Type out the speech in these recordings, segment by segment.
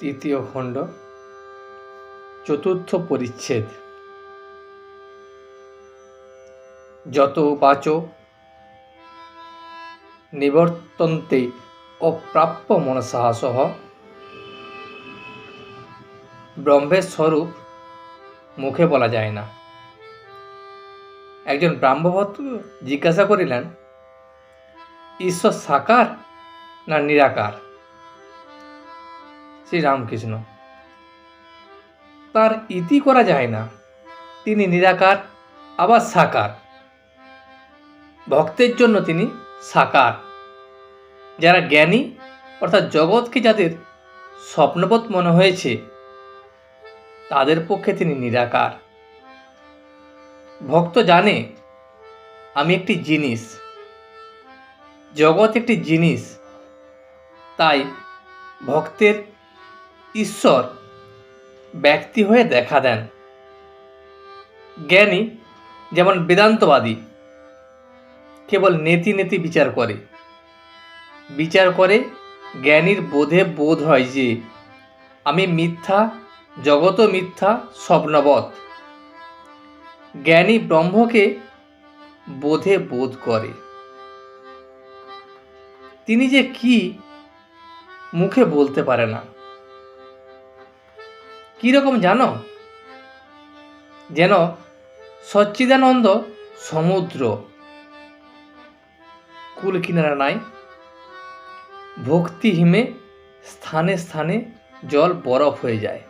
তৃতীয় খণ্ড, চতুর্থ পরিচ্ছেদ। যত বাচ নিবর্তন্তে অপ্রাপ্য মনসা সহ। ব্রহ্মের স্বরূপ মুখে বলা যায় না। একজন ব্রাহ্মভক্ত জিজ্ঞাসা করিলেন, ঈশ্বর সাকার না নিরাকার? শ্রীরামকৃষ্ণ: তার ইতি করা যায় না। তিনি নিরাকার, আবার সাকার। ভক্তের জন্য তিনি সাকার। যারা জ্ঞানী অর্থাৎ জগৎকে যাদের স্বপ্নবৎ মনে হয়েছে, তাদের পক্ষে তিনি নিরাকার। ভক্ত জানে আমি একটি জিনিস, জগৎ একটি জিনিস, তাই ভক্তের ঈশ্বর ব্যক্তি হয়ে দেখা দেন। জ্ঞানী যেমন বেদান্তবাদী কেবল নেতি নেতি বিচার করে। বিচার করে জ্ঞানীর বোধে বোধ হয় যে আমি মিথ্যা, জগৎও মিথ্যা, স্বপ্নবৎ। জ্ঞানী ব্রহ্মকে বোধে বোধ করে। তিনি যে কি মুখে বলতে পারে না। কিরকম জানো? যেন সচ্চিদানন্দ সমুদ্র, কুল কিনারা নাই, ভক্তি হিমে স্থানে স্থানে জল বরফ হয়ে যায়,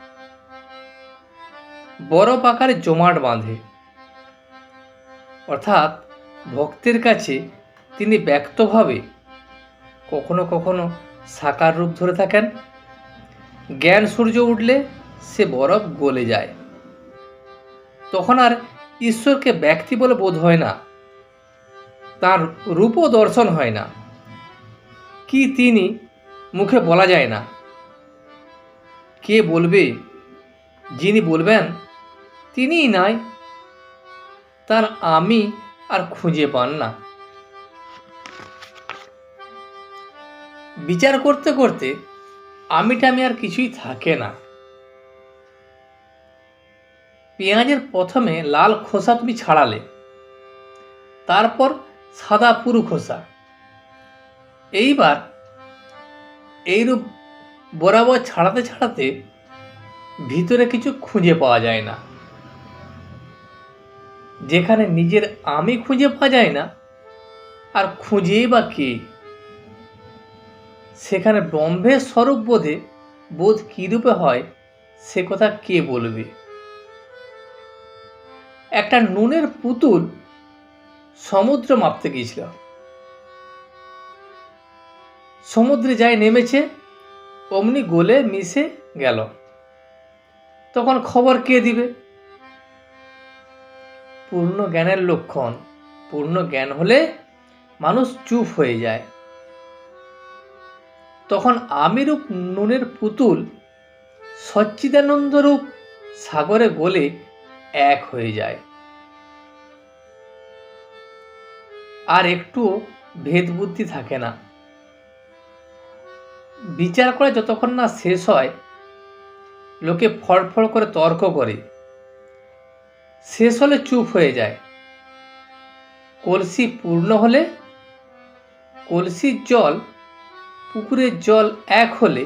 বরফ আকারে জমাট বাঁধে। অর্থাৎ ভক্তের কাছে তিনি ব্যক্তভাবে কখনো কখনো সাকার রূপ ধরে থাকেন। জ্ঞান সূর্য উঠলে সে বরফ গলে যায়। তখন আর ঈশ্বরকে ব্যক্তি বলে বোধ হয় না, তার রূপও দর্শন হয় না। কি তিনি মুখে বলা যায় না। কে বলবে? যিনি বলবেন তিনিই নাই। তার আমি আর খুঁজে পান না। বিচার করতে করতে আমিটা আমি আর কিছুই থাকে না। পেঁয়াজের প্রথমে লাল খোসা তুমি ছাড়ালে, তারপর সাদা পুরু খোসা। এইবার এইরূপ বরাবর ছাড়াতে ছাড়াতে ভিতরে কিছু খুঁজে পাওয়া যায় না। যেখানে নিজের আমি খুঁজে পাওয়া যায় না, আর খুঁজেই বা কে? সেখানে ব্রহ্মের স্বরূপ বোধে বোধ কীরূপে হয় সে কথা কে বলবে? একটা নুনের পুতুল সমুদ্র মাপতে গিয়েছিল। সমুদ্রে যাই নেমেছে, অমনি গলে মিশে গেল। তখন খবর কে দিবে? পূর্ণ জ্ঞানের লক্ষণ। পূর্ণ জ্ঞান হলে মানুষ চুপ হয়ে যায়। তখন আমিরূপ নুনের পুতুল সচ্চিদানন্দরূপ সাগরে গলে এক হয়ে যায়। আর একটুও ভেদ বুদ্ধি থাকে না। বিচার করে যতক্ষণ না শেষ হয়, লোকে ফড়ফড় করে তর্ক করে। শেষ হলে চুপ হয়ে যায়। কলসি পূর্ণ হলে, কলসির জল পুকুরের জল এক হলে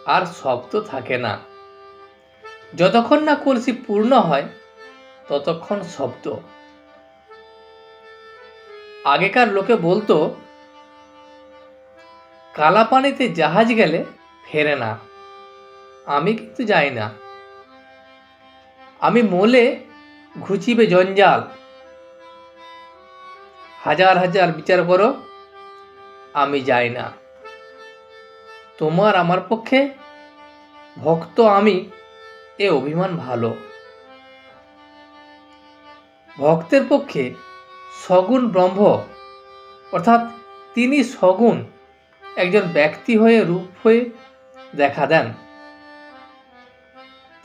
আর শব্দ থাকে না। যতক্ষণ না কলসি পূর্ণ হয় ততক্ষণ শব্দ। আগেকার লোকে বলতো, কালা পানিতে জাহাজ গেলে ফেরে না। আমি কিন্তু যাই না। আমি মোলে ঘুচিবে জঞ্জাল। হাজার হাজার বিচার করো, আমি যাই না। তোমার আমার পক্ষে ভক্ত আমি, এ অভিমান ভালো। ভক্তের পক্ষে সগুণ ব্রহ্ম অর্থাৎ তিনি সগুণ একজন ব্যক্তি হয়ে রূপ হয়ে দেখা দেন।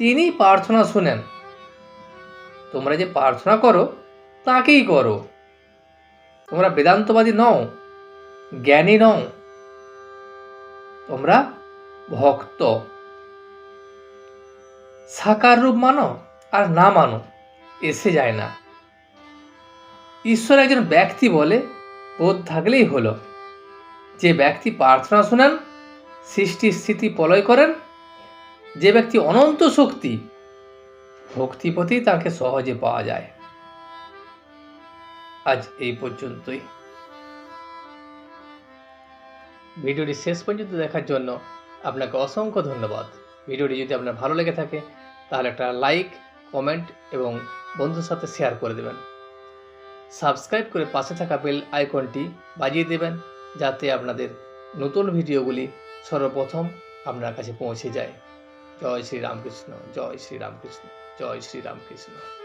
তিনি প্রার্থনা শুনেন। তোমরা যে প্রার্থনা করো তাকেই করো। তোমরা বেদান্তবাদী নও, জ্ঞানী নও, তোমরা ভক্ত। সাকার রূপ মানো আর না মানো এসে যায় না। ঈশ্বর একজন ব্যক্তি বলে বোধ থাকলেই হলো। যে ব্যক্তি প্রার্থনা শোনেন, সৃষ্টি স্থিতি প্রলয় করেন, যে ব্যক্তি অনন্ত শক্তি, ভক্তিপতি তাকে সহজে পাওয়া যায়। আজ এই পর্যন্তই। ভিডিওটি শেষ পর্যন্ত দেখার জন্য আপনাকে অসংখ্য ধন্যবাদ। ভিডিওটি যদি আপনার ভালো লেগে থাকে তাহলে একটা লাইক, কমেন্ট এবং বন্ধুর সাথে শেয়ার করে দেবেন। সাবস্ক্রাইব করে পাশে থাকা বেল আইকনটি বাজিয়ে দেবেন, যাতে আপনাদের নতুন ভিডিওগুলি সর্বপ্রথম আপনার কাছে পৌঁছে যায়। জয় শ্রী রামকৃষ্ণ, জয় শ্রী রামকৃষ্ণ, জয় শ্রী রামকৃষ্ণ।